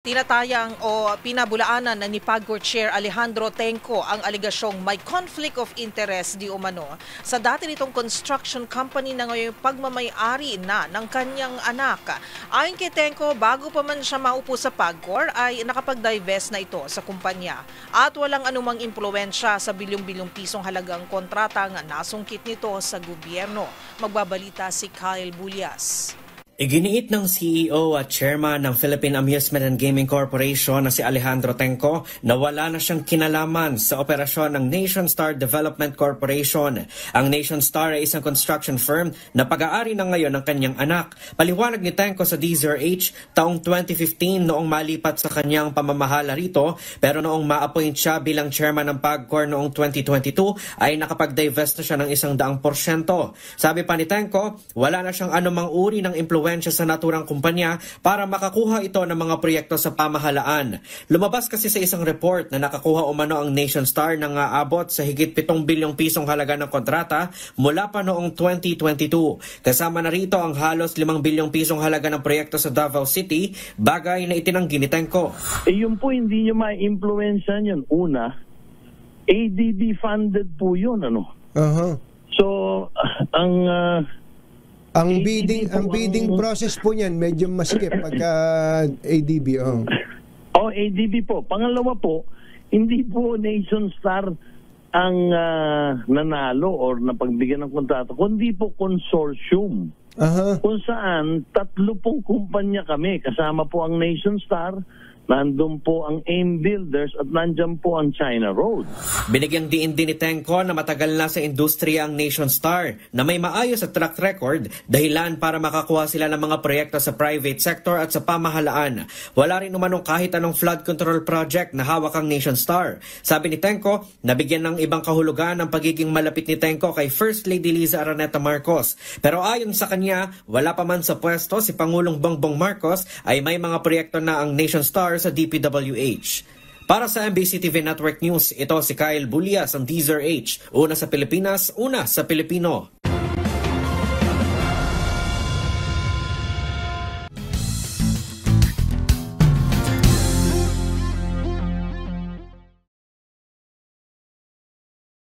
Tinatayang o pinabulaanan ni PAGCOR Chair Alejandro Tenco ang aligasyong may conflict of interest di umano sa dati nitong construction company na ngayon pagmamay-ari na ng kanyang anak. Ayon kay Tenco, bago pa man siya maupo sa PAGCOR ay nakapag-divest na ito sa kumpanya at walang anumang impluwensya sa bilyong-bilyong pisong halagang kontratang nasungkit nito sa gobyerno. Magbabalita si Kyle Bulias. Iginiit ng CEO at chairman ng Philippine Amusement and Gaming Corporation na si Alejandro Tenco na wala na siyang kinalaman sa operasyon ng Nation Star Development Corporation. Ang Nation Star ay isang construction firm na pag-aari na ngayon ng kanyang anak. Paliwanag ni Tenco sa DZRH, taong 2015 noong malipat sa kanyang pamamahala rito, pero noong ma-appoint siya bilang chairman ng PAGCOR noong 2022 ay nakapag-divest na siya ng 100%. Sabi pa ni Tenco, wala na siyang anumang uri ng impluwensya sa naturang kumpanya para makakuha ito ng mga proyekto sa pamahalaan. Lumabas kasi sa isang report na nakakuha umano ang Nation Star ng aabot sa higit 7 bilyong pisong halaga ng kontrata mula pa noong 2022. Kasama na rito ang halos 5 bilyong pisong halaga ng proyekto sa Davao City, bagay na itinanggi ni Tenco. Yun po hindi nyo ma-influensya yun. Una, ADB funded po yun. So, ang bidding process po niyan medyo masikip pagka ADB. ADB po. Pangalawa po, hindi po Nation Star ang nanalo or napagbigyan ng kontrato, kundi po consortium. Kung saan 3 pong kumpanya kami, kasama po ang Nation Star, nandun po ang AIM Builders at nandyan po ang China Road. Binigyang diin din ni Tenco na matagal na sa industriya ang Nation Star na may maayos at track record, dahilan para makakuha sila ng mga proyekto sa private sector at sa pamahalaan. Wala rin umanong kahit anong flood control project na hawak ang Nation Star. Sabi ni Tenco, nabigyan ng ibang kahulugan ang pagiging malapit ni Tenco kay First Lady Liza Araneta Marcos. Pero ayon sa kanya, wala pa man sa pwesto si Pangulong Bongbong Marcos ay may mga proyekto na ang Nation Star sa DPWH. Para sa MBC TV Network News, ito si Kyle Bulias ng DZRH. Una sa Pilipinas, una sa Pilipino.